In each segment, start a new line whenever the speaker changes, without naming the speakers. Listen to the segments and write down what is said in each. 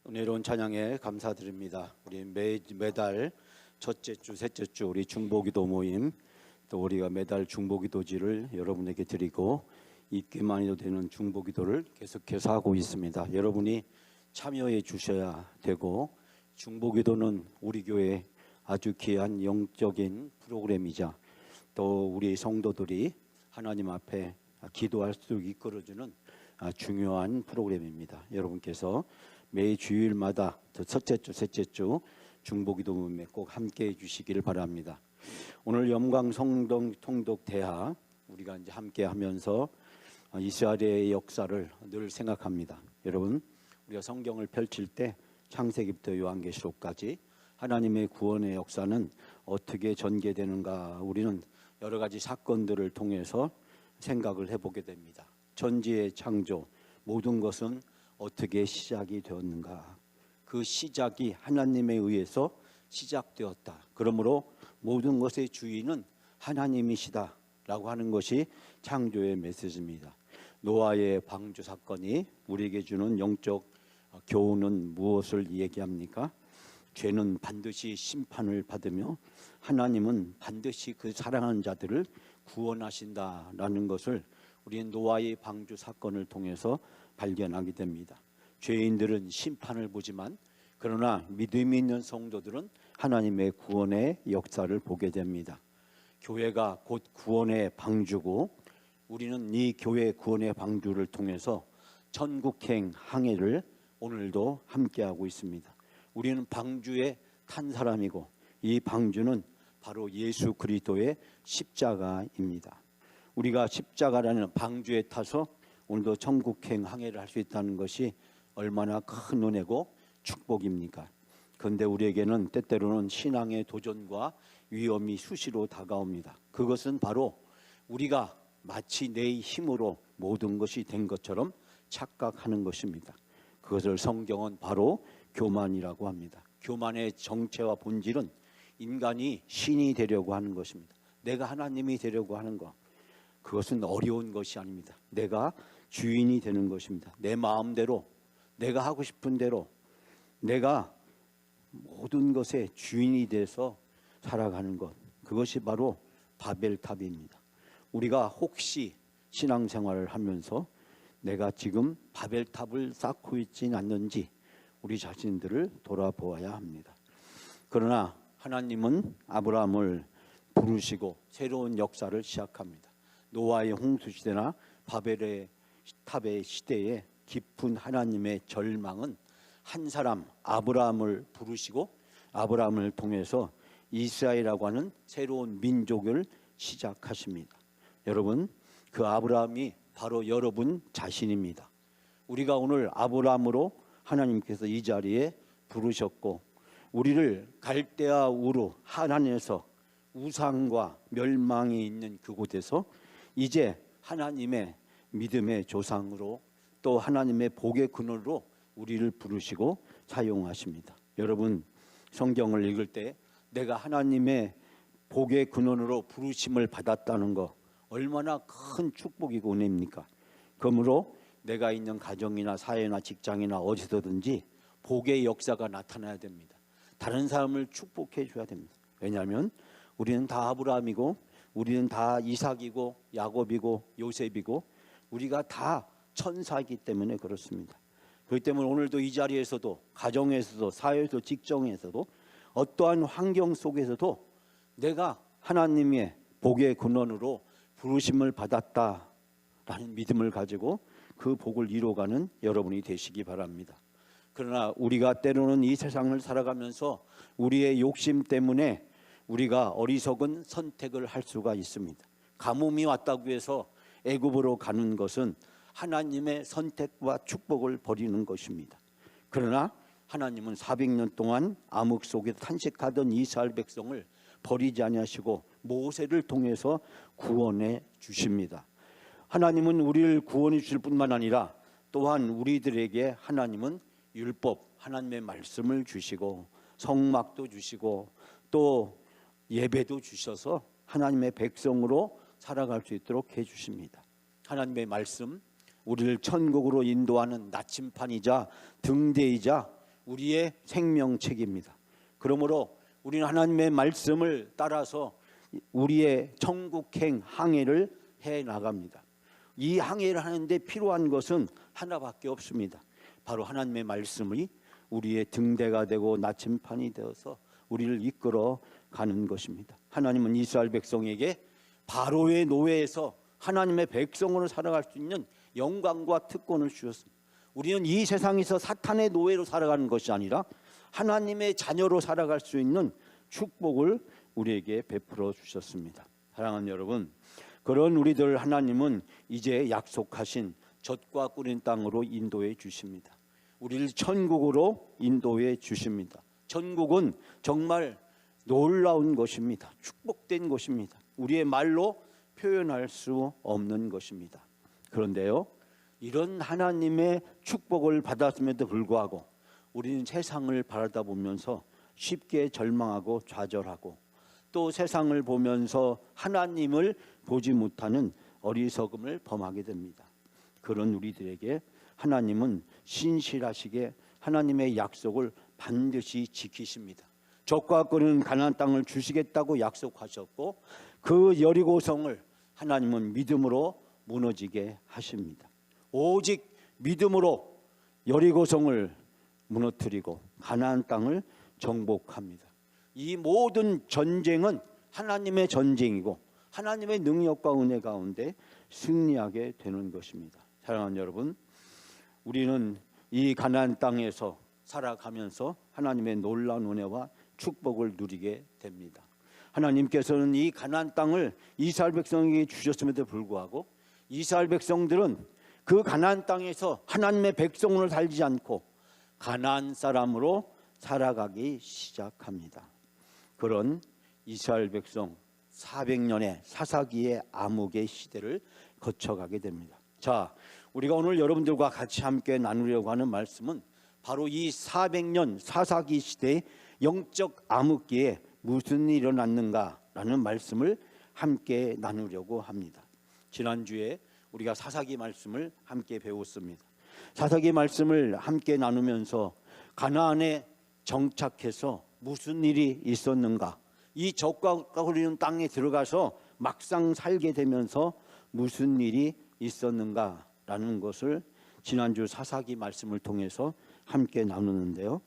은혜로운 찬양에 감사드립니다. 우리 매달 첫째 주, 셋째 주 우리 중보기도 모임, 또 우리가 매달 중보기도지를 여러분에게 드리고 잊기만해도 되는 중보기도를 계속해서 하고 있습니다. 여러분이 참여해 주셔야 되고, 중보기도는 우리 교회 아주 귀한 영적인 프로그램이자 또 우리 성도들이 하나님 앞에 기도할 수 이끌어주는 중요한 프로그램입니다. 여러분께서 매 주일마다 첫째 주, 셋째 주 중보기도 모임에 꼭 함께해 주시기를 바랍니다. 오늘 영광성동 통독 대하 우리가 이제 함께하면서 이스라엘의 역사를 늘 생각합니다. 여러분, 우리가 성경을 펼칠 때 창세기부터 요한계시록까지 하나님의 구원의 역사는 어떻게 전개되는가, 우리는 여러 가지 사건들을 통해서 생각을 해보게 됩니다. 전지의 창조, 모든 것은 어떻게 시작이 되었는가? 그 시작이 하나님에 의해서 시작되었다. 그러므로 모든 것의 주인은 하나님이시다라고 하는 것이 창조의 메시지입니다. 노아의 방주 사건이 우리에게 주는 영적 교훈은 무엇을 얘기합니까? 죄는 반드시 심판을 받으며 하나님은 반드시 그 사랑하는 자들을 구원하신다라는 것을 우리는 노아의 방주 사건을 통해서 발견하게 됩니다. 죄인들은 심판을 보지만 그러나 믿음이 있는 성도들은 하나님의 구원의 역사를 보게 됩니다. 교회가 곧 구원의 방주고, 우리는 이 교회 구원의 방주를 통해서 천국행 항해를 오늘도 함께하고 있습니다. 우리는 방주에 탄 사람이고, 이 방주는 바로 예수 그리스도의 십자가입니다. 우리가 십자가라는 방주에 타서 오늘도 천국행 항해를 할 수 있다는 것이 얼마나 큰 은혜고 축복입니까? 그런데 우리에게는 때때로는 신앙의 도전과 위험이 수시로 다가옵니다. 그것은 바로 우리가 마치 내 힘으로 모든 것이 된 것처럼 착각하는 것입니다. 그것을 성경은 바로 교만이라고 합니다. 교만의 정체와 본질은 인간이 신이 되려고 하는 것입니다. 내가 하나님이 되려고 하는 것, 그것은 어려운 것이 아닙니다. 내가 주인이 되는 것입니다. 내 마음대로, 내가 하고 싶은 대로, 내가 모든 것의 주인이 돼서 살아가는 것, 그것이 바로 바벨탑입니다. 우리가 혹시 신앙생활을 하면서 내가 지금 바벨탑을 쌓고 있지는 않는지 우리 자신들을 돌아보아야 합니다. 그러나 하나님은 아브라함을 부르시고 새로운 역사를 시작합니다. 노아의 홍수시대나 바벨의 탑의 시대에 깊은 하나님의 절망은 한 사람 아브라함을 부르시고 아브라함을 통해서 이스라엘이라고 하는 새로운 민족을 시작하십니다. 여러분, 그 아브라함이 바로 여러분 자신입니다. 우리가 오늘 아브라함으로 하나님께서 이 자리에 부르셨고, 우리를 갈대아 우르 하란에서 우상과 멸망이 있는 그곳에서 이제 하나님의 믿음의 조상으로, 또 하나님의 복의 근원으로 우리를 부르시고 사용하십니다. 여러분, 성경을 읽을 때 내가 하나님의 복의 근원으로 부르심을 받았다는 거 얼마나 큰 축복이고 은혜입니까? 그러므로 내가 있는 가정이나 사회나 직장이나 어디서든지 복의 역사가 나타나야 됩니다. 다른 사람을 축복해 줘야 됩니다. 왜냐하면 우리는 다 아브라함이고, 우리는 다 이삭이고 야곱이고 요셉이고, 우리가 다 천사이기 때문에 그렇습니다. 그렇기 때문에 오늘도 이 자리에서도, 가정에서도, 사회에서도, 직장에서도, 어떠한 환경 속에서도 내가 하나님의 복의 근원으로 부르심을 받았다라는 믿음을 가지고 그 복을 이루어가는 여러분이 되시기 바랍니다. 그러나 우리가 때로는 이 세상을 살아가면서 우리의 욕심 때문에 우리가 어리석은 선택을 할 수가 있습니다. 가뭄이 왔다고 해서 애굽으로 가는 것은 하나님의 선택과 축복을 버리는 것입니다. 그러나 하나님은 400년 동안 암흑 속에 탄식하던 이스라엘 백성을 버리지 아니하시고 모세를 통해서 구원해 주십니다. 하나님은 우리를 구원해 주실 뿐만 아니라 또한 우리들에게 하나님은 율법, 하나님의 말씀을 주시고 성막도 주시고 또 예배도 주셔서 하나님의 백성으로 살아갈 수 있도록 해주십니다. 하나님의 말씀, 우리를 천국으로 인도하는 나침판이자 등대이자 우리의 생명책입니다. 그러므로 우리는 하나님의 말씀을 따라서 우리의 천국행 항해를 해 나갑니다. 이 항해를 하는데 필요한 것은 하나밖에 없습니다. 바로 하나님의 말씀이 우리의 등대가 되고 나침판이 되어서 우리를 이끌어 가는 것입니다. 하나님은 이스라엘 백성에게 바로의 노예에서 하나님의 백성으로 살아갈 수 있는 영광과 특권을 주셨습니다. 우리는 이 세상에서 사탄의 노예로 살아가는 것이 아니라 하나님의 자녀로 살아갈 수 있는 축복을 우리에게 베풀어 주셨습니다. 사랑하는 여러분, 그런 우리들 하나님은 이제 약속하신 젖과 꿀인 땅으로 인도해 주십니다. 우리를 천국으로 인도해 주십니다. 천국은 정말 놀라운 것입니다. 축복된 것입니다. 우리의 말로 표현할 수 없는 것입니다. 그런데요, 이런 하나님의 축복을 받았음에도 불구하고 우리는 세상을 바라다 보면서 쉽게 절망하고 좌절하고 또 세상을 보면서 하나님을 보지 못하는 어리석음을 범하게 됩니다. 그런 우리들에게 하나님은 신실하시게 하나님의 약속을 반드시 지키십니다. 젖과 꿀은 가나안 땅을 주시겠다고 약속하셨고 그 여리고성을 하나님은 믿음으로 무너지게 하십니다. 오직 믿음으로 여리고성을 무너뜨리고 가나안 땅을 정복합니다. 이 모든 전쟁은 하나님의 전쟁이고 하나님의 능력과 은혜 가운데 승리하게 되는 것입니다. 사랑하는 여러분, 우리는 이 가나안 땅에서 살아가면서 하나님의 놀라운 은혜와 축복을 누리게 됩니다. 하나님께서는 이 가나안 땅을 이스라엘 백성에게 주셨음에도 불구하고 이스라엘 백성들은 그 가나안 땅에서 하나님의 백성으로 살지 않고 가나안 사람으로 살아가기 시작합니다. 그런 이스라엘 백성 400년의 사사기의 암흑의 시대를 거쳐가게 됩니다. 자, 우리가 오늘 여러분들과 같이 함께 나누려고 하는 말씀은 바로 이 400년 사사기 시대의 영적 암흑기에 무슨 일이 일어났는가라는 말씀을 함께 나누려고 합니다. 지난주에 우리가 사사기 말씀을 함께 배웠습니다. 사사기 말씀을 함께 나누면서 가나안에 정착해서 무슨 일이 있었는가, 이 젖과 꿀이는 땅에 들어가서 막상 살게 되면서 무슨 일이 있었는가라는 것을 지난주 사사기 말씀을 통해서 함께 나누는데요.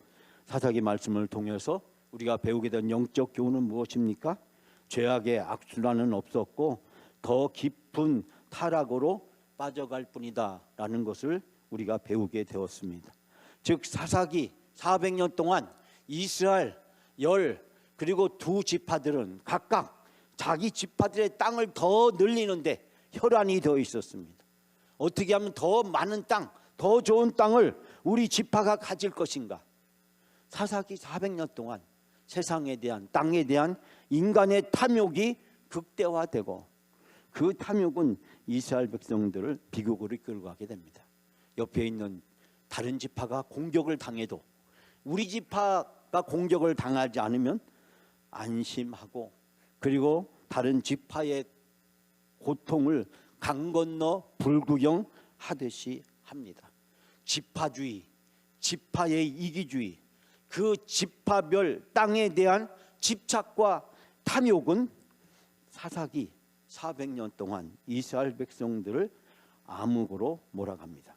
사사기 말씀을 통해서 우리가 배우게 된 영적 교훈은 무엇입니까? 죄악의 악순환은 없었고 더 깊은 타락으로 빠져갈 뿐이다 라는 것을 우리가 배우게 되었습니다. 즉 사사기 400년 동안 이스라엘 그리고 두 지파들은 각각 자기 지파들의 땅을 더 늘리는데 혈안이 되어 있었습니다. 어떻게 하면 더 많은 땅, 더 좋은 땅을 우리 지파가 가질 것인가. 사사기 400년 동안 세상에 대한, 땅에 대한 인간의 탐욕이 극대화되고 그 탐욕은 이스라엘 백성들을 비극으로 이끌고 가게 됩니다. 옆에 있는 다른 지파가 공격을 당해도 우리 지파가 공격을 당하지 않으면 안심하고 그리고 다른 지파의 고통을 강 건너 불구경하듯이 합니다. 지파주의, 지파의 이기주의, 그 지파별 땅에 대한 집착과 탐욕은 사사기 400년 동안 이스라엘 백성들을 암흑으로 몰아갑니다.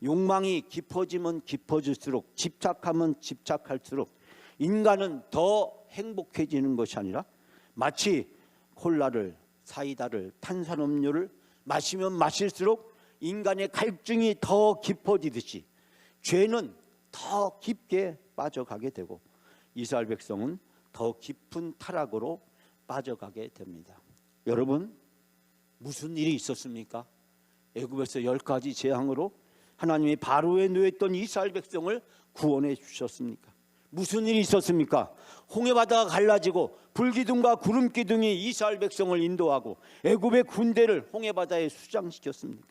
욕망이 깊어지면 깊어질수록, 집착하면 집착할수록 인간은 더 행복해지는 것이 아니라 마치 콜라를, 사이다를, 탄산음료를 마시면 마실수록 인간의 갈증이 더 깊어지듯이 죄는 더 깊게 빠져가게 되고 이스라엘 백성은 더 깊은 타락으로 빠져가게 됩니다. 여러분, 무슨 일이 있었습니까? 애굽에서 10가지 재앙으로 하나님이 바로에 누였던 이스라엘 백성을 구원해 주셨습니까? 무슨 일이 있었습니까? 홍해바다가 갈라지고 불기둥과 구름기둥이 이스라엘 백성을 인도하고 애굽의 군대를 홍해바다에 수장시켰습니까?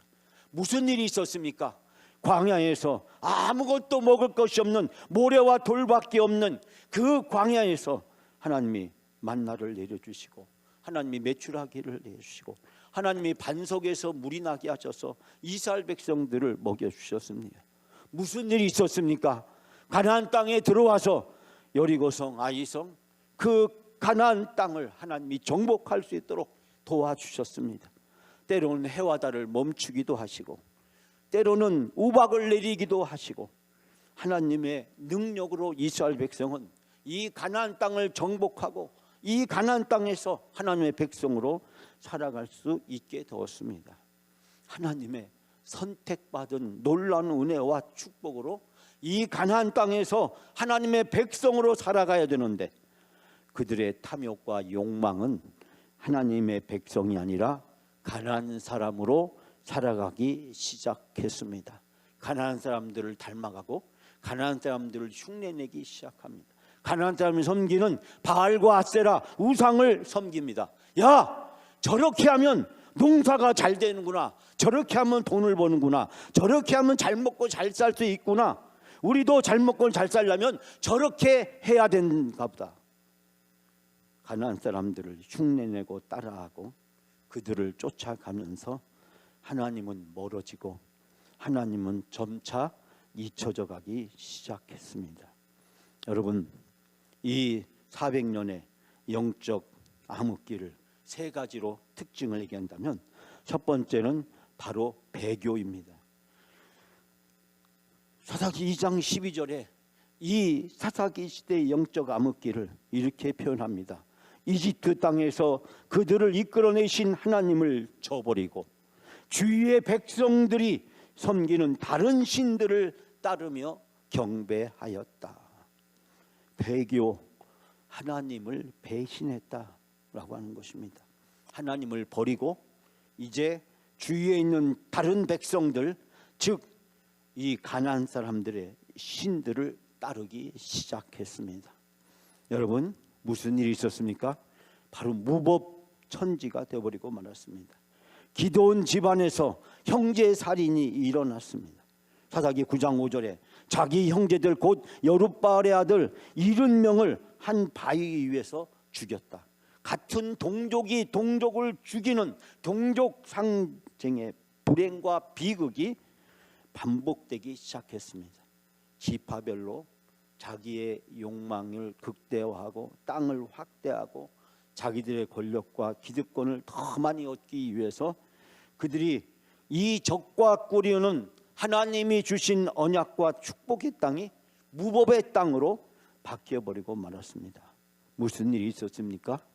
무슨 일이 있었습니까? 광야에서 아무것도 먹을 것이 없는, 모래와 돌밖에 없는 그 광야에서 하나님이 만나를 내려주시고 하나님이 메추라기를 내주시고 하나님이 반석에서 물이 나게 하셔서 이스라엘 백성들을 먹여주셨습니다. 무슨 일이 있었습니까? 가나안 땅에 들어와서 여리고성, 아이성 그 가나안 땅을 하나님이 정복할 수 있도록 도와주셨습니다. 때로는 해와 달을 멈추기도 하시고 때로는 우박을 내리기도 하시고 하나님의 능력으로 이스라엘 백성은 이 가나안 땅을 정복하고 이 가나안 땅에서 하나님의 백성으로 살아갈 수 있게 되었습니다. 하나님의 선택받은 놀라운 은혜와 축복으로 이 가나안 땅에서 하나님의 백성으로 살아가야 되는데 그들의 탐욕과 욕망은 하나님의 백성이 아니라 가나안 사람으로 살아가기 시작했습니다. 가나안 사람들을 닮아가고 가나안 사람들을 흉내내기 시작합니다. 가나안 사람이 섬기는 바알과 아세라 우상을 섬깁니다. 야, 저렇게 하면 농사가 잘 되는구나, 저렇게 하면 돈을 버는구나, 저렇게 하면 잘 먹고 잘 살 수 있구나, 우리도 잘 먹고 잘 살려면 저렇게 해야 되는가 보다. 가나안 사람들을 흉내내고 따라하고 그들을 쫓아가면서 하나님은 멀어지고 하나님은 점차 잊혀져 가기 시작했습니다. 여러분, 이 400년의 영적 암흑기를 세 가지로 특징을 얘기한다면 첫 번째는 바로 배교입니다. 사사기 2장 12절에 이 사사기 시대의 영적 암흑기를 이렇게 표현합니다. 이집트 땅에서 그들을 이끌어내신 하나님을 저버리고 주위의 백성들이 섬기는 다른 신들을 따르며 경배하였다. 배교, 하나님을 배신했다라고 하는 것입니다. 하나님을 버리고 이제 주위에 있는 다른 백성들, 즉 이 가나안 사람들의 신들을 따르기 시작했습니다. 여러분, 무슨 일이 있었습니까? 바로 무법천지가 되어버리고 말았습니다. 기드온 집안에서 형제 살인이 일어났습니다. 사사기 9장 5절에 자기 형제들 곧 여룻바알의 아들 70명을 한 바위 위에서 죽였다. 같은 동족이 동족을 죽이는 동족 상쟁의 불행과 비극이 반복되기 시작했습니다. 지파별로 자기의 욕망을 극대화하고 땅을 확대하고 자기들의 권력과 기득권을 더 많이 얻기 위해서 그들이 이 적과 꾸려는 하나님이 주신 언약과 축복의 땅이 무법의 땅으로 바뀌어버리고 말았습니다. 무슨 일이 있었습니까?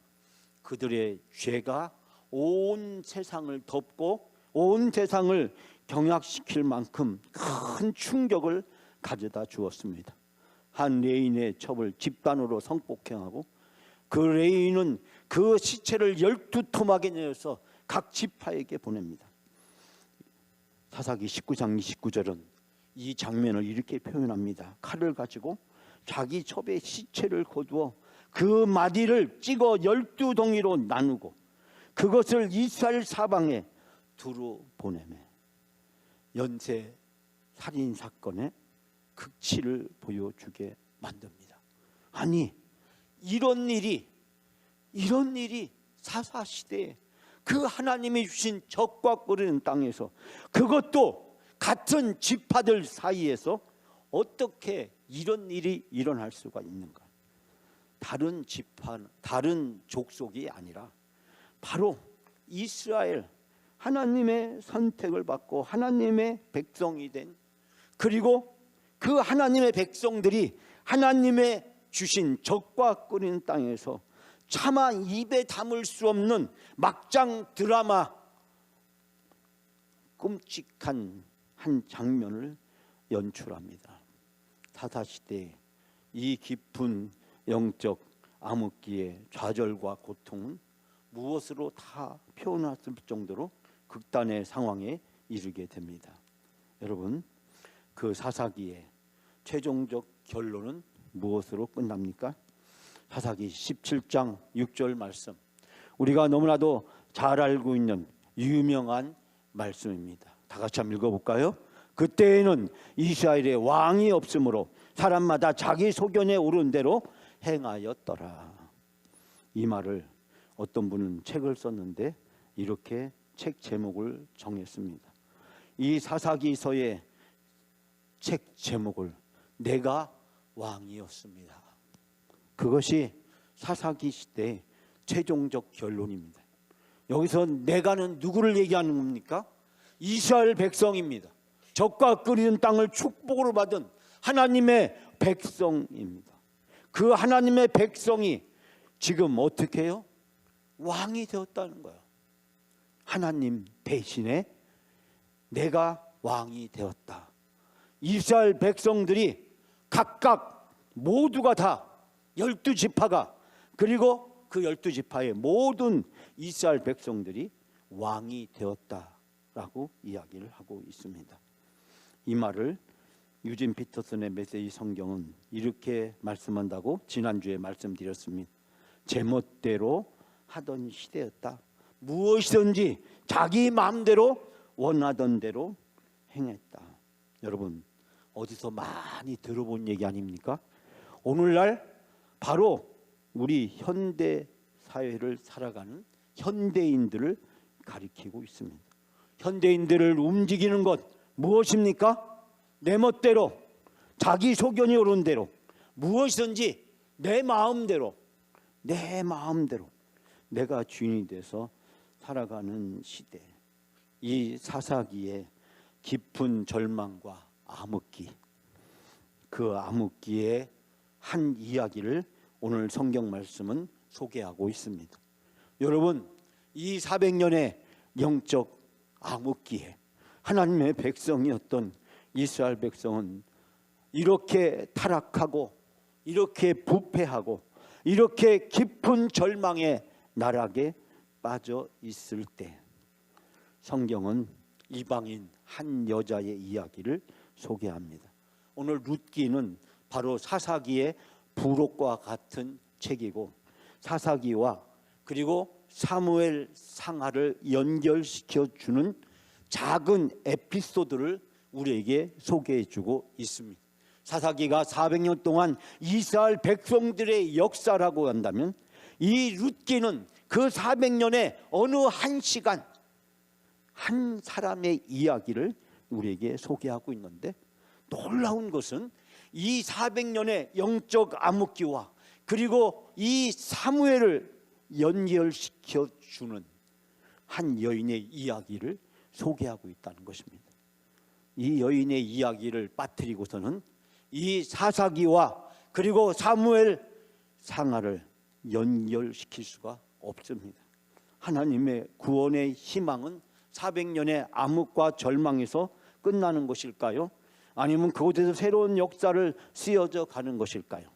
그들의 죄가 온 세상을 덮고 온 세상을 경악시킬 만큼 큰 충격을 가져다 주었습니다. 한 레인의 첩을 집단으로 성폭행하고 그 레인은 그 시체를 12토막에 내어서 각 지파에게 보냅니다. 사사기 19장 29절은 이 장면을 이렇게 표현합니다. 칼을 가지고 자기 첩의 시체를 거두어 그 마디를 찍어 12덩이로 나누고 그것을 이스라엘 사방에 두루 보내매 연쇄 살인 사건의 극치를 보여주게 만듭니다. 아니, 이런 일이 사사시대에 그 하나님이 주신 적과 꿀리는 땅에서, 그것도 같은 지파들 사이에서 어떻게 이런 일이 일어날 수가 있는가? 다른 지파, 다른 족속이 아니라 바로 이스라엘, 하나님의 선택을 받고 하나님의 백성이 된, 그리고 그 하나님의 백성들이 하나님의 주신 적과 꿀리는 땅에서 차마 입에 담을 수 없는 막장 드라마, 끔찍한 한 장면을 연출합니다. 사사시대의 이 깊은 영적 암흑기의 좌절과 고통은 무엇으로 다 표현할 정도로 극단의 상황에 이르게 됩니다. 여러분, 그 사사기의 최종적 결론은 무엇으로 끝납니까? 사사기 17장 6절 말씀, 우리가 너무나도 잘 알고 있는 유명한 말씀입니다. 다 같이 한번 읽어볼까요? 그때에는 이스라엘에 왕이 없으므로 사람마다 자기 소견에 오른 대로 행하였더라. 이 말을 어떤 분은 책을 썼는데 이렇게 책 제목을 정했습니다. 이 사사기서의 책 제목을 내가 왕이었습니다. 그것이 사사기 시대의 최종적 결론입니다. 여기서 내가는 누구를 얘기하는 겁니까? 이스라엘 백성입니다. 적과 끓이는 땅을 축복으로 받은 하나님의 백성입니다. 그 하나님의 백성이 지금 어떻게 해요? 왕이 되었다는 거예요. 하나님 대신에 내가 왕이 되었다. 이스라엘 백성들이 각각 모두가 다 12지파가 그리고 그 12지파의 모든 이스라엘 백성들이 왕이 되었다라고 이야기를 하고 있습니다. 이 말을 유진 피터슨의 메시지 성경은 이렇게 말씀한다고 지난주에 말씀드렸습니다. 제멋대로 하던 시대였다. 무엇이든지 자기 마음대로 원하던 대로 행했다. 여러분, 어디서 많이 들어본 얘기 아닙니까? 오늘날 바로 우리 현대 사회를 살아가는 현대인들을 가리키고 있습니다. 현대인들을 움직이는 것 무엇입니까? 내 멋대로, 자기 소견이 옳은 대로, 무엇이든지 내 마음대로 내가 주인이 돼서 살아가는 시대. 이 사사기의 깊은 절망과 암흑기, 그 암흑기의 한 이야기를 오늘 성경 말씀은 소개하고 있습니다. 여러분, 이 400년의 영적 암흑기에 하나님의 백성이었던 이스라엘 백성은 이렇게 타락하고 이렇게 부패하고 이렇게 깊은 절망의 나락에 빠져 있을 때 성경은 이방인 한 여자의 이야기를 소개합니다. 오늘 룻기는 바로 사사기의 부록과 같은 책이고 사사기와 그리고 사무엘 상하를 연결시켜 주는 작은 에피소드를 우리에게 소개해 주고 있습니다. 사사기가 400년 동안 이스라엘 백성들의 역사라고 한다면 이 룻기는 그 400년의 어느 한 시간 한 사람의 이야기를 우리에게 소개하고 있는데 놀라운 것은 이 400년의 영적 암흑기와 그리고 이 사무엘을 연결시켜 주는 한 여인의 이야기를 소개하고 있다는 것입니다. 이 여인의 이야기를 빠뜨리고서는 이 사사기와 그리고 사무엘 상하를 연결시킬 수가 없습니다. 하나님의 구원의 희망은 400년의 암흑과 절망에서 끝나는 것일까요? 아니면 그곳에서 새로운 역사를 쓰여져 가는 것일까요?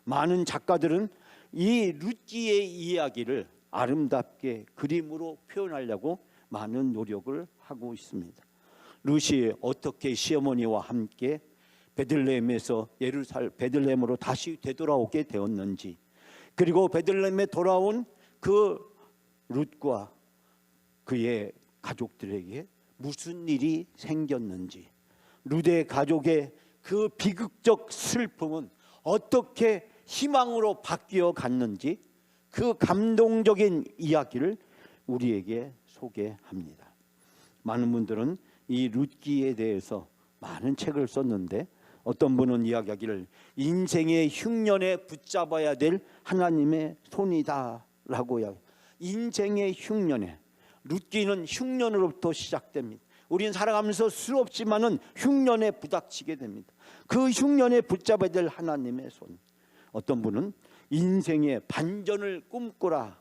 많은 작가들은 이 룻기의 이야기를 아름답게 그림으로 표현하려고 많은 노력을 하고 있습니다. 룻이 어떻게 시어머니와 함께 베들레헴에서 베들레헴으로 다시 되돌아오게 되었는지, 그리고 베들레헴에 돌아온 그 룻과 그의 가족들에게 무슨 일이 생겼는지, 룻의 가족의 그 비극적 슬픔은 어떻게 희망으로 바뀌어 갔는지, 그 감동적인 이야기를 우리에게 소개합니다. 많은 분들은 이 룻기에 대해서 많은 책을 썼는데 어떤 분은 이야기하기를 인생의 흉년에 붙잡아야 될 하나님의 손이다라고 이야기합니다. 인생의 흉년에, 룻기는 흉년으로부터 시작됩니다. 우리는 살아가면서 수없지만은 흉년에 부닥치게 됩니다. 그 흉년에 붙잡아야 될 하나님의 손. 어떤 분은 인생의 반전을 꿈꾸라.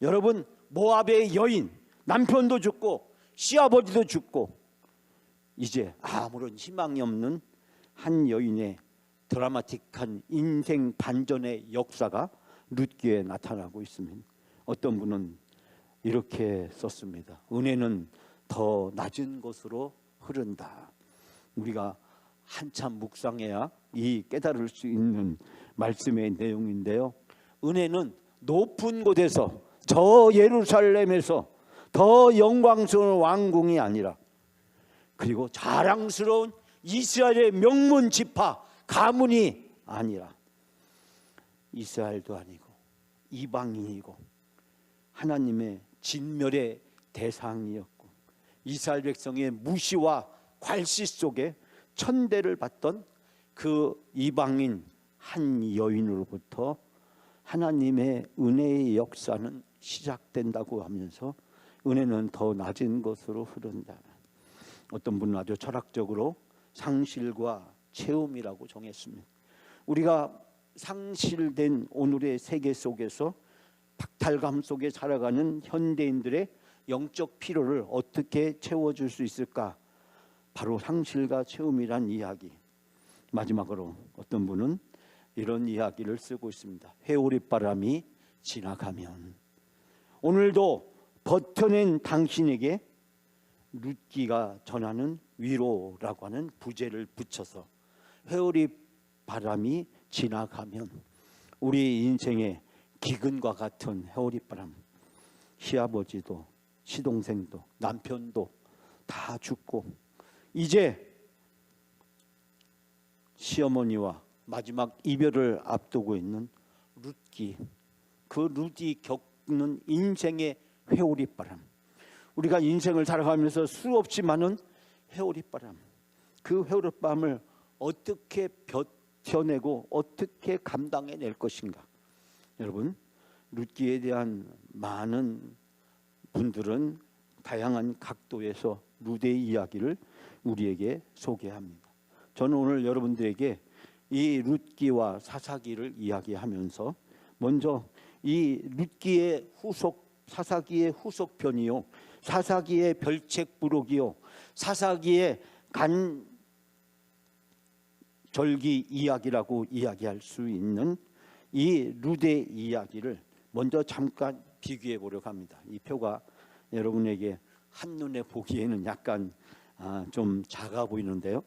여러분, 모압의 여인, 남편도 죽고 시아버지도 죽고 이제 아무런 희망이 없는 한 여인의 드라마틱한 인생 반전의 역사가 룻기에 나타나고 있습니다. 어떤 분은 이렇게 썼습니다. 은혜는 더 낮은 곳으로 흐른다. 우리가 한참 묵상해야 이 깨달을 수 있는 말씀의 내용인데요. 은혜는 높은 곳에서, 저 예루살렘에서 더 영광스러운 왕궁이 아니라, 그리고 자랑스러운 이스라엘의 명문 지파 가문이 아니라, 이스라엘도 아니고 이방인이고 하나님의 진멸의 대상이었고 이스라엘 백성의 무시와 괄시 속에 천대를 받던 그 이방인 한 여인으로부터 하나님의 은혜의 역사는 시작된다고 하면서 은혜는 더 낮은 것으로 흐른다. 어떤 분은 아주 철학적으로 상실과 체험이라고 정했습니다. 우리가 상실된 오늘의 세계 속에서 박탈감 속에 살아가는 현대인들의 영적 필요를 어떻게 채워줄 수 있을까? 바로 상실과 체험이란 이야기. 마지막으로 어떤 분은 이런 이야기를 쓰고 있습니다. 회오리바람이 지나가면. 오늘도 버텨낸 당신에게 룻기가 전하는 위로라고 하는 부제를 붙여서 회오리바람이 지나가면, 우리 인생의 기근과 같은 회오리바람, 시아버지도 시동생도 남편도 다 죽고 이제 시어머니와 마지막 이별을 앞두고 있는 룻기, 그 룻이 겪는 인생의 회오리바람, 우리가 인생을 살아가면서 수없이 많은 회오리바람, 그 회오리바람을 어떻게 버텨내고 어떻게 감당해낼 것인가. 여러분, 룻기에 대한 많은 분들은 다양한 각도에서 룻의 이야기를 우리에게 소개합니다. 저는 오늘 여러분들에게 이 룻기와 사사기를 이야기하면서 먼저 이 룻기의 후속, 사사기의 후속편이요, 사사기의 별책부록이요, 사사기의 간절기 이야기라고 이야기할 수 있는 이 룻의 이야기를 먼저 잠깐 비교해 보려고 합니다. 이 표가 여러분에게 한눈에 보기에는 약간 좀 작아 보이는데요,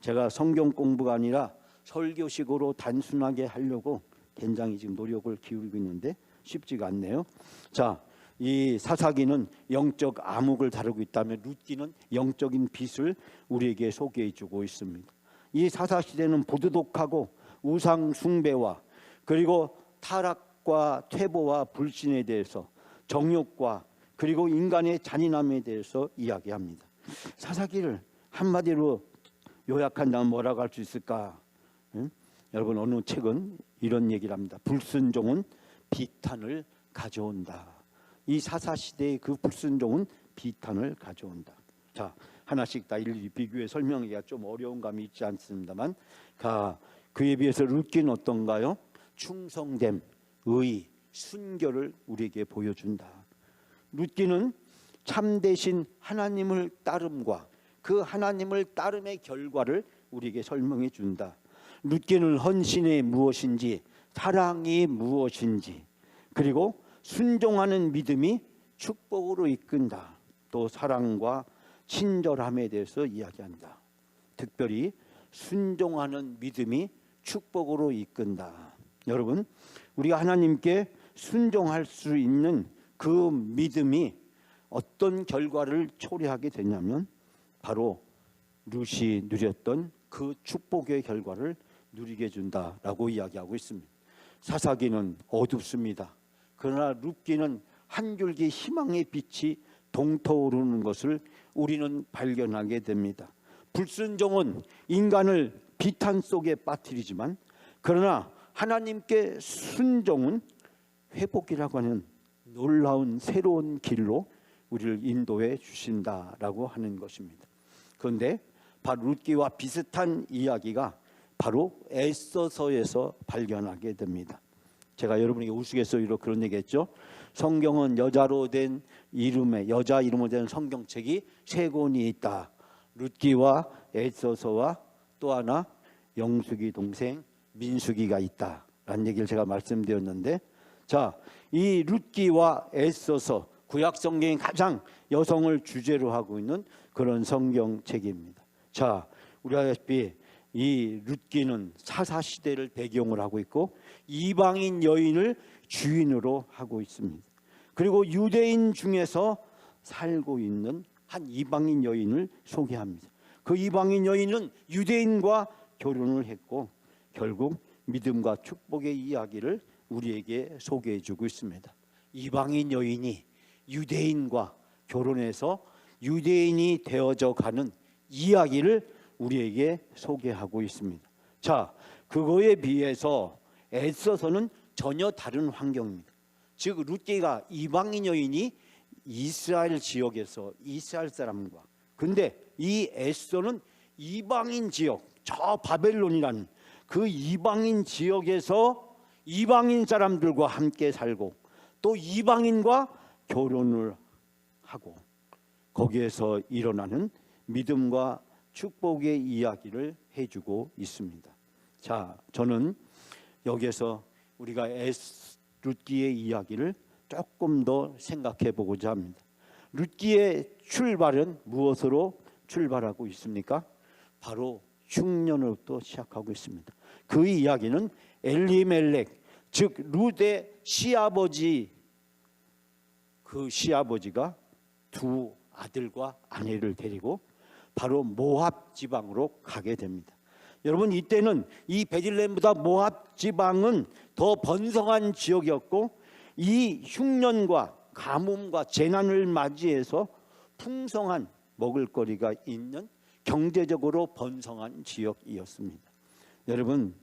제가 성경 공부가 아니라 설교식으로 단순하게 하려고 굉장히 지금 노력을 기울이고 있는데 쉽지가 않네요. 자, 이 사사기는 영적 암흑을 다루고 있다면 룻기는 영적인 빛을 우리에게 소개해 주고 있습니다. 이 사사시대는 부도덕하고 우상 숭배와 그리고 타락과 퇴보와 불신에 대해서, 정욕과 그리고 인간의 잔인함에 대해서 이야기합니다. 사사기를 한마디로 요약한다면 뭐라고 할 수 있을까? 여러분, 어느 책은 이런 얘기를 합니다. 불순종은 비탄을 가져온다. 이 사사시대의 그 불순종은 비탄을 가져온다. 자, 하나씩 다 일일이 비교해 설명하기가 좀 어려운 감이 있지 않습니다만, 그에 비해서 룻기는 어떤가요? 충성됨, 의, 순결을 우리에게 보여준다. 룻기는 참되신 하나님을 따름과 그 하나님을 따름의 결과를 우리에게 설명해 준다. 룻기는 헌신이 무엇인지, 사랑이 무엇인지, 그리고 순종하는 믿음이 축복으로 이끈다. 또 사랑과 친절함에 대해서 이야기한다. 특별히 순종하는 믿음이 축복으로 이끈다. 여러분, 우리가 하나님께 순종할 수 있는 그 믿음이 어떤 결과를 초래하게 되냐면 바로 룻이 누렸던 그 축복의 결과를 누리게 해준다라고 이야기하고 있습니다. 사사기는 어둡습니다. 그러나 룻기는 한 줄기 희망의 빛이 동터오르는 것을 우리는 발견하게 됩니다. 불순종은 인간을 비탄 속에 빠뜨리지만, 그러나 하나님께 순종은 회복이라고 하는 놀라운 새로운 길로 우리를 인도해 주신다라고 하는 것입니다. 그런데 바로 룻기와 비슷한 이야기가 바로 에스더서에서 발견하게 됩니다. 제가 여러분에게 우스갯소리로 그런 얘기했죠. 성경은 여자로 된 이름의, 여자 이름으로 된 성경책이 세 권이 있다. 룻기와 에스더서와 또 하나 영숙이 동생 민수기가 있다라는 얘기를 제가 말씀드렸는데, 자, 이 룻기와 에스더서, 구약 성경이 가장 여성을 주제로 하고 있는 그런 성경책입니다. 자, 우리가 아시다시피 이 룻기는 사사시대를 배경으로 하고 있고 이방인 여인을 주인으로 하고 있습니다. 그리고 유대인 중에서 살고 있는 한 이방인 여인을 소개합니다. 그 이방인 여인은 유대인과 결혼을 했고 결국 믿음과 축복의 이야기를 우리에게 소개해 주고 있습니다. 이방인 여인이 유대인과 결혼해서 유대인이 되어져 가는 이야기를 우리에게 소개하고 있습니다. 자, 그거에 비해서 애써서는 전혀 다른 환경입니다. 즉 룻기가 이방인 여인이 이스라엘 지역에서 이스라엘 사람과, 근데 이 에스더는 이방인 지역, 저 바벨론이라는 그 이방인 지역에서 이방인 사람들과 함께 살고 또 이방인과 결혼을 하고 거기에서 일어나는 믿음과 축복의 이야기를 해주고 있습니다. 자, 저는 여기에서 우리가 룻기의 이야기를 조금 더 생각해 보고자 합니다. 룻기의 출발은 무엇으로 출발하고 있습니까? 바로 흉년으로부터 시작하고 있습니다. 그 이야기는 엘리멜렉, 즉 룻의 시아버지, 그 시아버지가 두 아들과 아내를 데리고 바로 모압 지방으로 가게 됩니다. 여러분, 이때는 이 베들레헴보다 모압 지방은 더 번성한 지역이었고 이 흉년과 가뭄과 재난을 맞이해서 풍성한 먹을거리가 있는 경제적으로 번성한 지역이었습니다. 여러분,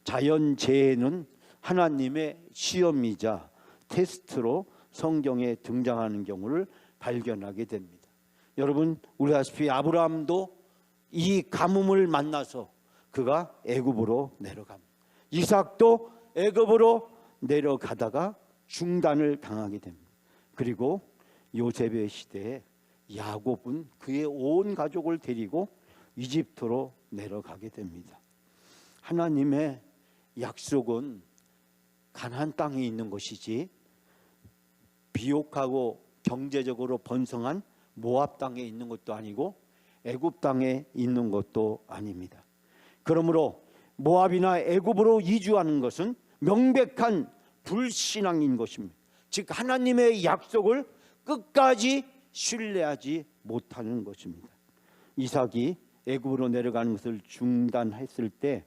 자연재해는 하나님의 시험이자 테스트로 성경에 등장하는 경우를 발견하게 됩니다. 여러분, 우리 아시다시피 아브라함도 이 가뭄을 만나서 그가 애굽으로 내려갑니다. 이삭도 애굽으로 내려가다가 중단을 당하게 됩니다. 그리고 요셉의 시대에 야곱은 그의 온 가족을 데리고 이집트로 내려가게 됩니다. 하나님의 약속은 가나안 땅에 있는 것이지 비옥하고 경제적으로 번성한 모압 땅에 있는 것도 아니고 애굽 땅에 있는 것도 아닙니다. 그러므로 모압이나 애굽으로 이주하는 것은 명백한 불신앙인 것입니다. 즉 하나님의 약속을 끝까지 신뢰하지 못하는 것입니다. 이삭이 애굽으로 내려가는 것을 중단했을 때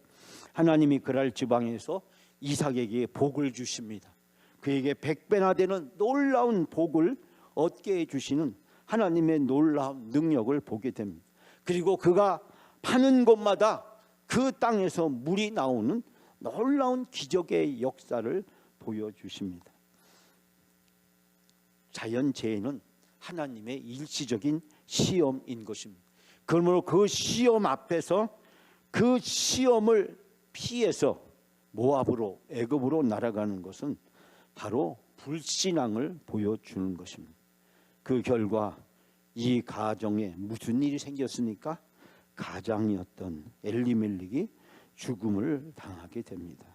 하나님이 그랄 지방에서 이삭에게 복을 주십니다. 그에게 100배나 되는 놀라운 복을 얻게 해주시는 하나님의 놀라운 능력을 보게 됩니다. 그리고 그가 파는 곳마다 그 땅에서 물이 나오는 놀라운 기적의 역사를 보여주십니다. 자연재해는 하나님의 일시적인 시험인 것입니다. 그러므로 그 시험 앞에서 그 시험을 피해서 모압으로 애굽으로 날아가는 것은 바로 불신앙을 보여주는 것입니다. 그 결과 이 가정에 무슨 일이 생겼습니까? 가장이었던 엘리멜렉이 죽음을 당하게 됩니다.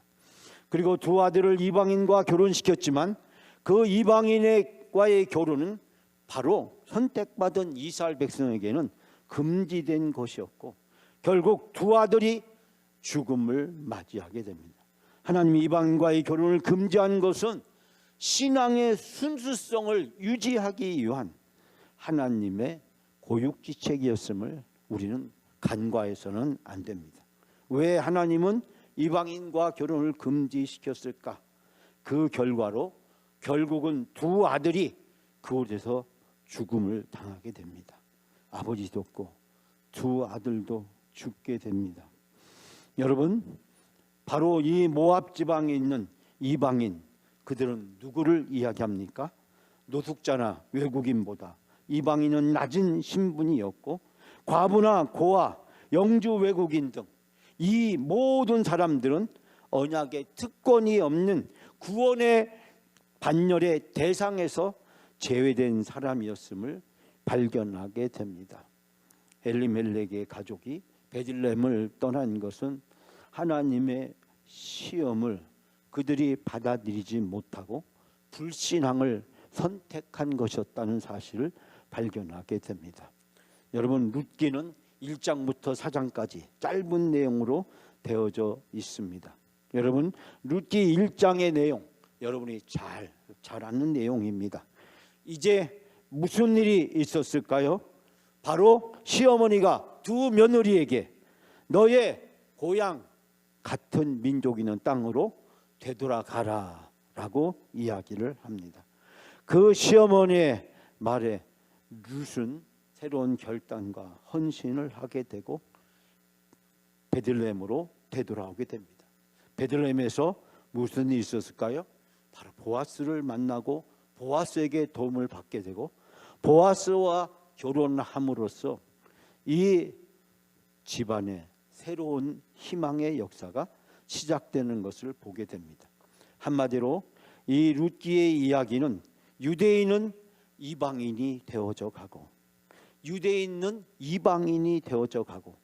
그리고 두 아들을 이방인과 결혼시켰지만 그 이방인과의 결혼은 바로 선택받은 이스라엘 백성에게는 금지된 것이었고 결국 두 아들이 죽음을 맞이하게 됩니다. 하나님이 이방인과의 결혼을 금지한 것은 신앙의 순수성을 유지하기 위한 하나님의 고육지책이었음을 우리는 간과해서는 안 됩니다. 왜 하나님은 이방인과 결혼을 금지시켰을까? 그 결과로 결국은 두 아들이 그곳에서 죽음을 당하게 됩니다. 아버지도 없고 두 아들도 죽게 됩니다. 여러분, 바로 이 모압 지방에 있는 이방인, 그들은 누구를 이야기합니까? 노숙자나 외국인보다 이방인은 낮은 신분이었고 과부나 고아, 영주 외국인 등 이 모든 사람들은 언약의 특권이 없는 구원의 반열의 대상에서 제외된 사람이었음을 발견하게 됩니다. 엘리멜렉의 가족이 베들레헴을 떠난 것은 하나님의 시험을 그들이 받아들이지 못하고 불신앙을 선택한 것이었다는 사실을 발견하게 됩니다. 여러분, 룻기는 1장부터 4장까지 짧은 내용으로 되어져 있습니다. 여러분, 룻기 1장의 내용 여러분이 잘 아는 내용입니다. 이제 무슨 일이 있었을까요? 바로 시어머니가 두 며느리에게 너의 고향 같은 민족 있는 땅으로 되돌아가라 라고 이야기를 합니다. 그 시어머니의 말에 룻은 새로운 결단과 헌신을 하게 되고 베들레헴으로 되돌아오게 됩니다. 베들레헴에서 무슨 일이 있었을까요? 바로 보아스를 만나고 보아스에게 도움을 받게 되고 보아스와 결혼함으로써 이 집안의 새로운 희망의 역사가 시작되는 것을 보게 됩니다. 한마디로 이 룻기의 이야기는 유대인은 이방인이 되어져 가고 유대인은 이방인이 되어져 가고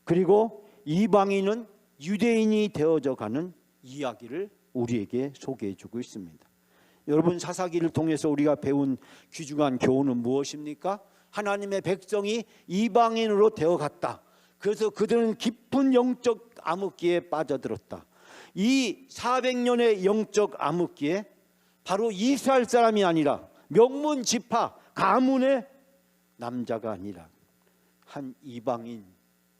그리고 이방인은 유대인이 되어져 가는 이야기를 우리에게 소개해 주고 있습니다. 여러분, 사사기를 통해서 우리가 배운 귀중한 교훈은 무엇입니까? 하나님의 백성이 이방인으로 되어갔다. 그래서 그들은 깊은 영적 암흑기에 빠져들었다. 이 400년의 영적 암흑기에 바로 이스라엘 사람이 아니라 명문 지파 가문의 남자가 아니라 한 이방인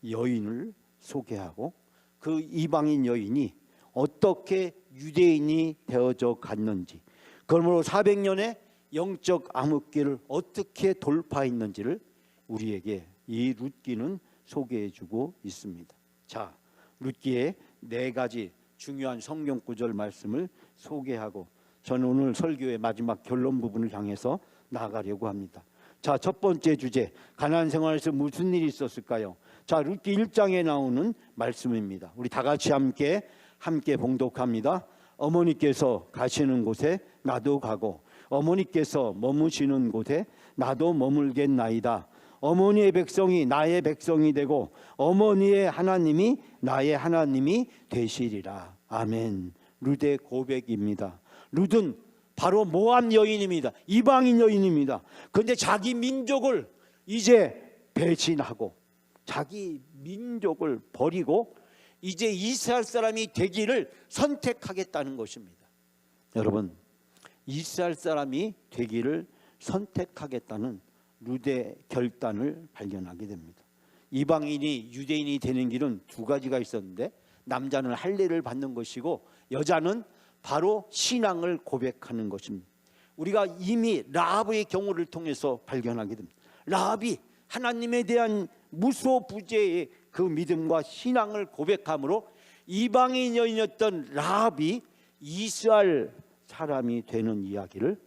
여인을 소개하고 그 이방인 여인이 어떻게 유대인이 되어져 갔는지, 그러므로 400년의 영적 암흑기를 어떻게 돌파했는지를 우리에게 이 룻기는 소개해주고 있습니다. 자, 룻기의 4가지 중요한 성경 구절 말씀을 소개하고 저는 오늘 설교의 마지막 결론 부분을 향해서 나아가려고 합니다. 자, 첫 번째 주제, 가나안 생활에서 무슨 일이 있었을까요? 자, 룻기 1장에 나오는 말씀입니다. 우리 다 같이 함께 봉독합니다. 어머니께서 가시는 곳에 나도 가고 어머니께서 머무시는 곳에 나도 머물겠나이다. 어머니의 백성이 나의 백성이 되고 어머니의 하나님이 나의 하나님이 되시리라. 아멘. 룻의 고백입니다. 룻은 바로 모압 여인입니다. 이방인 여인입니다. 그런데 자기 민족을 이제 배신하고 자기 민족을 버리고 이제 이스라엘 사람이 되기를 선택하겠다는 것입니다. 여러분, 이스라엘 사람이 되기를 선택하겠다는 룻의 결단을 발견하게 됩니다. 이방인이 유대인이 되는 길은 2가지가 있었는데 남자는 할례를 받는 것이고 여자는 바로 신앙을 고백하는 것입니다. 우리가 이미 라합의 경우를 통해서 발견하게 됩니다. 라합이 하나님에 대한 무소부재의 그 믿음과 신앙을 고백함으로 이방인 여인이었던 라합이 이스라엘 사람이 되는 이야기를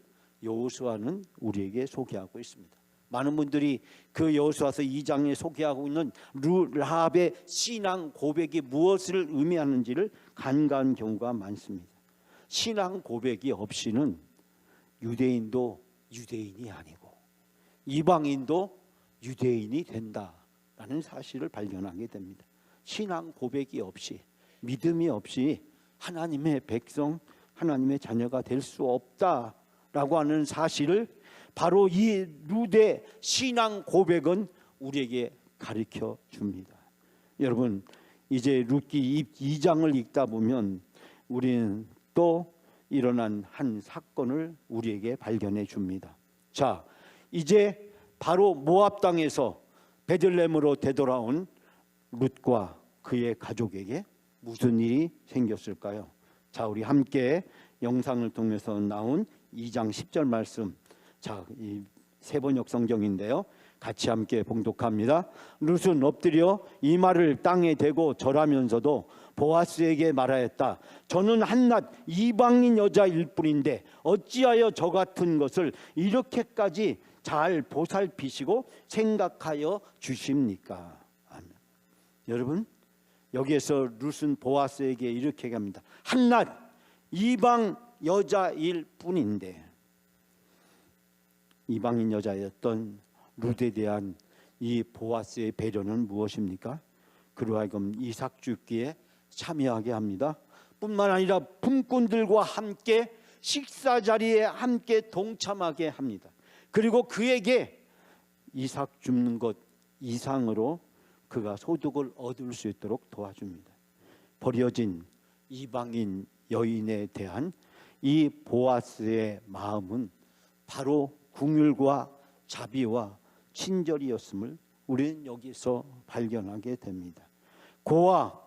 여호수아는 우리에게 소개하고 있습니다. 많은 분들이 그 여호수아서 2장에 소개하고 있는 라합의 신앙 고백이 무엇을 의미하는지를 간과한 경우가 많습니다. 신앙 고백이 없이는 유대인도 유대인이 아니고 이방인도 유대인이 된다라는 사실을 발견하게 됩니다. 신앙 고백이 없이, 믿음이 없이 하나님의 백성, 하나님의 자녀가 될 수 없다라고 하는 사실을 바로 이 룻의 신앙 고백은 우리에게 가르쳐 줍니다. 여러분, 이제 룻기 2장을 읽다 보면 우리는 또 일어난 한 사건을 우리에게 발견해 줍니다. 자, 이제 바로 모압 땅에서 베들레헴으로 되돌아온 룻과 그의 가족에게 무슨 일이 생겼을까요? 자, 우리 함께 영상을 통해서 나온 2장 10절 말씀, 자, 이 세번역 성경인데요, 같이 함께 봉독합니다. 룻은 엎드려 이마를 땅에 대고 절하면서도 보아스에게 말하였다. 저는 한낱 이방인 여자일 뿐인데 어찌하여 저 같은 것을 이렇게까지 잘 보살피시고 생각하여 주십니까? 아멘. 여러분, 여기에서 룻은 보아스에게 이렇게 합니다. 한낱 이방 여자일 뿐인데, 이방인 여자였던 룻에 대한 이 보아스의 배려는 무엇입니까? 그로 하여금 이삭 줍기에 참여하게 합니다. 뿐만 아니라 품꾼들과 함께 식사 자리에 함께 동참하게 합니다. 그리고 그에게 이삭 줍는 것 이상으로 그가 소득을 얻을 수 있도록 도와줍니다. 버려진 이방인 여인에 대한 이 보아스의 마음은 바로 긍휼과 자비와 친절이었음을 우리는 여기서 발견하게 됩니다. 고아,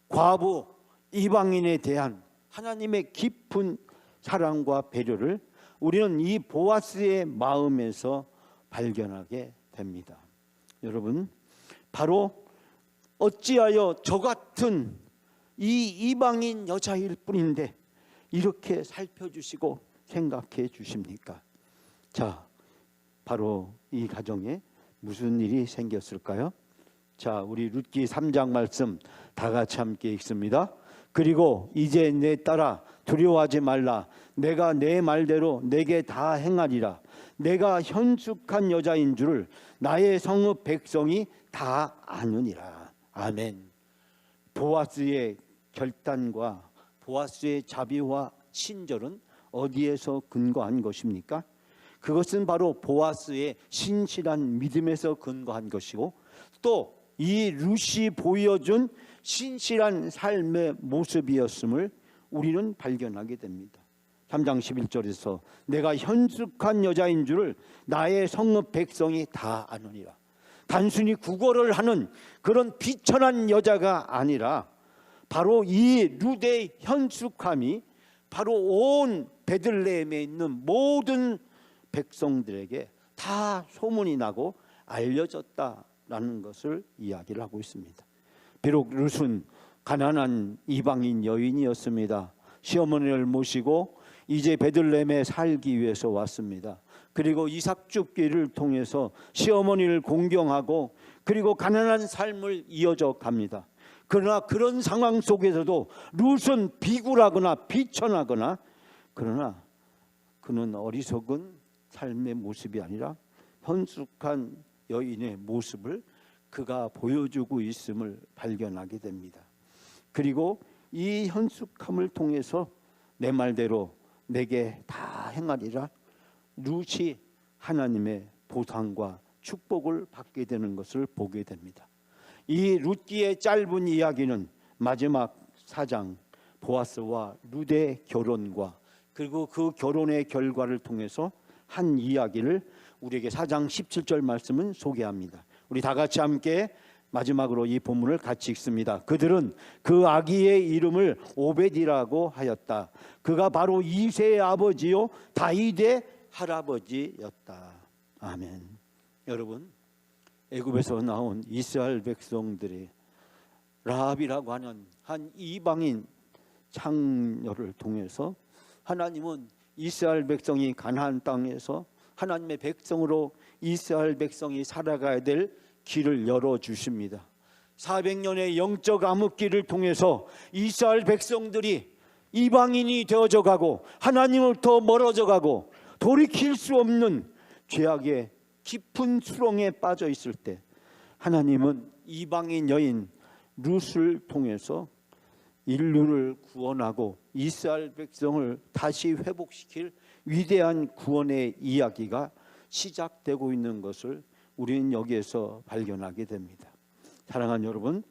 과부, 이방인에 대한 하나님의 깊은 사랑과 배려를 우리는 이 보아스의 마음에서 발견하게 됩니다. 여러분, 바로 어찌하여 저 같은 이 이방인 여자일 뿐인데 이렇게 살펴주시고 생각해 주십니까? 자, 바로 이 가정에 무슨 일이 생겼을까요? 자, 우리 룻기 3장 말씀 다 같이 함께 읽습니다. 그리고 이제 내 딸아 두려워하지 말라. 내가 내 말대로 내게 다 행하리라. 내가 현숙한 여자인 줄을 나의 성읍 백성이 다 아느니라. 아멘. 보아스의 결단과 보아스의 자비와 친절은 어디에서 근거한 것입니까? 그것은 바로 보아스의 신실한 믿음에서 근거한 것이고, 또 이 룻이 보여준 신실한 삶의 모습이었음을 우리는 발견하게 됩니다. 3장 11절에서 내가 현숙한 여자인 줄을 나의 성읍 백성이 다 아느니라. 단순히 구걸을 하는 그런 비천한 여자가 아니라 바로 이 룻의 현숙함이 바로 온 베들레헴에 있는 모든 백성들에게 다 소문이 나고 알려졌다라는 것을 이야기를 하고 있습니다. 비록 룻은 가난한 이방인 여인이었습니다. 시어머니를 모시고 이제 베들레헴에 살기 위해서 왔습니다. 그리고 이삭 줍기를 통해서 시어머니를 공경하고 그리고 가난한 삶을 이어져 갑니다. 그러나 그런 상황 속에서도 룻은 비굴하거나 비천하거나, 그러나 그는 어리석은 삶의 모습이 아니라 현숙한 여인의 모습을 그가 보여주고 있음을 발견하게 됩니다. 그리고 이 현숙함을 통해서 내 말대로 내게 다 행하리라, 룻이 하나님의 보상과 축복을 받게 되는 것을 보게 됩니다. 이 룻기의 짧은 이야기는 마지막 4장 보아스와 룻의 결혼과 그리고 그 결혼의 결과를 통해서 한 이야기를 우리에게 4장 17절 말씀은 소개합니다. 우리 다 같이 함께 마지막으로 이 본문을 같이 읽습니다. 그들은 그 아기의 이름을 오벳이라고 하였다. 그가 바로 이새의 아버지요 다윗의 할아버지였다. 아멘. 여러분, 애굽에서 나온 이스라엘 백성들이 라합이라고 하는 한 이방인 창녀를 통해서 하나님은 이스라엘 백성이 가나안 땅에서 하나님의 백성으로 이스라엘 백성이 살아가야 될 길을 열어주십니다. 400년의 영적 암흑기를 통해서 이스라엘 백성들이 이방인이 되어져 가고 하나님으로부터 멀어져 가고 돌이킬 수 없는 죄악의 깊은 수렁에 빠져 있을 때 하나님은 이방인 여인 룻을 통해서 인류를 구원하고 이스라엘 백성을 다시 회복시킬 위대한 구원의 이야기가 시작되고 있는 것을 우리는 여기에서 발견하게 됩니다. 사랑하는 여러분,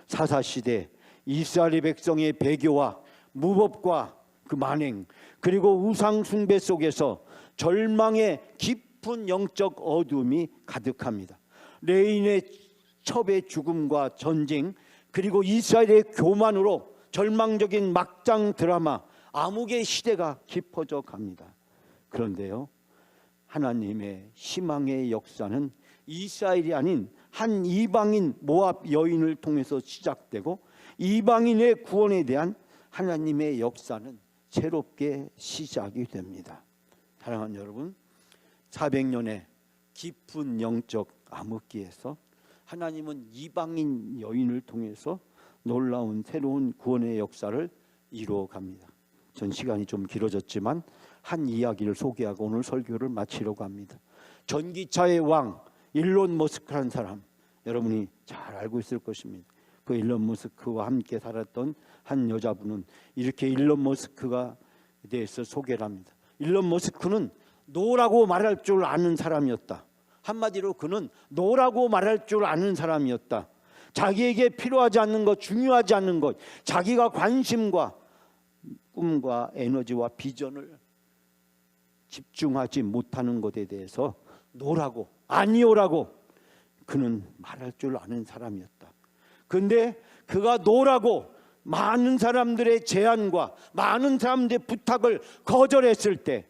사사시대 이스라엘 백성의 배교와 무법과 그 만행 그리고 우상 숭배 속에서 절망의 깊은 영적 어둠이 가득합니다. 레인의 첩의 죽음과 전쟁 그리고 이스라엘의 교만으로 절망적인 막장 드라마 암흑의 시대가 깊어져 갑니다. 그런데요, 하나님의 희망의 역사는 이스라엘이 아닌 한 이방인 모압 여인을 통해서 시작되고 이방인의 구원에 대한 하나님의 역사는 새롭게 시작이 됩니다. 사랑하는 여러분, 400년의 깊은 영적 암흑기에서 하나님은 이방인 여인을 통해서 놀라운 새로운 구원의 역사를 이루어 갑니다. 전 시간이 좀 길어졌지만 한 이야기를 소개하고 오늘 설교를 마치려고 합니다. 전기차의 왕 일론 머스크라는 사람, 여러분이 잘 알고 있을 것입니다. 그 일론 머스크와 함께 살았던 한 여자분은 이렇게 일론 머스크가 대해서 소개를 합니다. 일론 머스크는 노라고 말할 줄 아는 사람이었다. 한마디로 그는 노라고 말할 줄 아는 사람이었다. 자기에게 필요하지 않는 것, 중요하지 않는 것, 자기가 관심과 꿈과 에너지와 비전을 집중하지 못하는 것에 대해서 노라고, 아니오라고 그는 말할 줄 아는 사람이었다. 그런데 그가 노라고 많은 사람들의 제안과 많은 사람들의 부탁을 거절했을 때,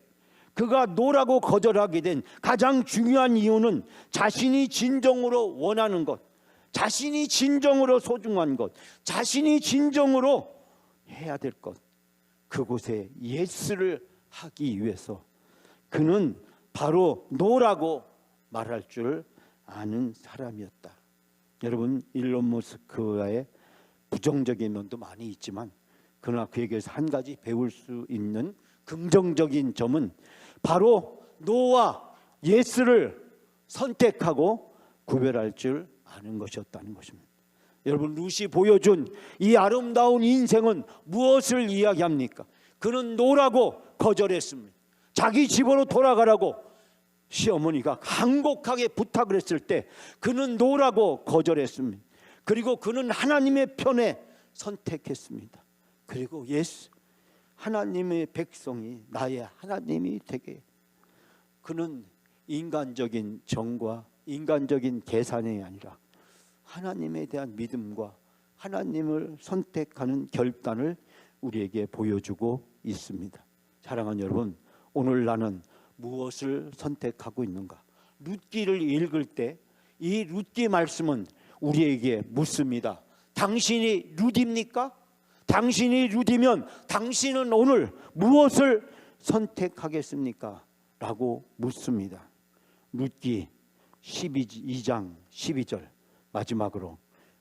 그가 노라고 거절하게 된 가장 중요한 이유는 자신이 진정으로 원하는 것, 자신이 진정으로 소중한 것, 자신이 진정으로 해야 될 것, 그곳에 예스를 하기 위해서 그는 바로 노라고 말할 줄 아는 사람이었다. 여러분, 일론 머스크의 부정적인 면도 많이 있지만 그러나 그에게서 한 가지 배울 수 있는 긍정적인 점은 바로 노와 예스를 선택하고 구별할 줄 아는 것이었다는 것입니다. 여러분, 룻이 보여준 이 아름다운 인생은 무엇을 이야기합니까? 그는 노라고 거절했습니다. 자기 집으로 돌아가라고 시어머니가 간곡하게 부탁을 했을 때 그는 노라고 거절했습니다. 그리고 그는 하나님의 편에 선택했습니다. 그리고 예수, 하나님의 백성이 나의 하나님이 되게, 그는 인간적인 정과 인간적인 계산이 아니라 하나님에 대한 믿음과 하나님을 선택하는 결단을 우리에게 보여주고 있습니다. 사랑하는 여러분, 오늘 나는 무엇을 선택하고 있는가? 룻기를 읽을 때 이 룻기 말씀은 우리에게 묻습니다. 당신이 룻입니까? 당신이 룻이면 당신은 오늘 무엇을 선택하겠습니까? 라고 묻습니다. 룻기 12장 12절 마지막으로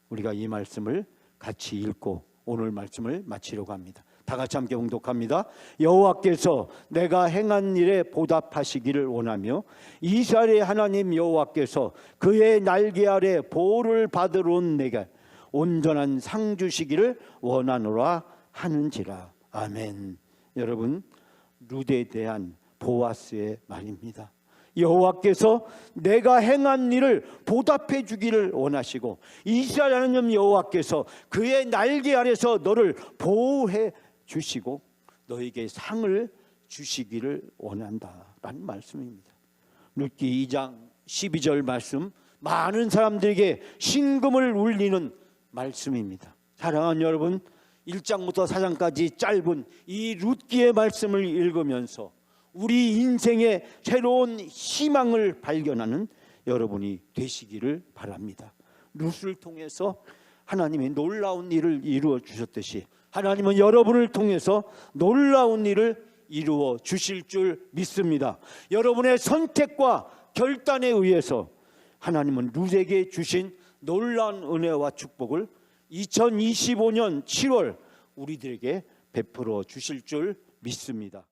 우리가 이 말씀을 같이 읽고 오늘 말씀을 마치려고 합니다. 다 같이 함께 봉독합니다. 여호와께서 내가 행한 일에 보답하시기를 원하며 이스라엘의 하나님 여호와께서 그의 날개 아래 보호를 받으러 온 내게 온전한 상 주시기를 원하노라 하는지라. 아멘. 여러분, 룻에 대한 보아스의 말입니다. 여호와께서 내가 행한 일을 보답해 주기를 원하시고 이스라엘 하나님 여호와께서 그의 날개 아래서 너를 보호해 주시고 너에게 상을 주시기를 원한다라는 말씀입니다. 룻기 2장 12절 말씀, 많은 사람들에게 신금을 울리는 말씀입니다. 사랑하는 여러분, 1장부터 4장까지 짧은 이 룻기의 말씀을 읽으면서 우리 인생의 새로운 희망을 발견하는 여러분이 되시기를 바랍니다. 룻을 통해서 하나님이 놀라운 일을 이루어 주셨듯이 하나님은 여러분을 통해서 놀라운 일을 이루어 주실 줄 믿습니다. 여러분의 선택과 결단에 의해서 하나님은 룻에게 주신 놀라운 은혜와 축복을 2025년 7월 우리들에게 베풀어 주실 줄 믿습니다.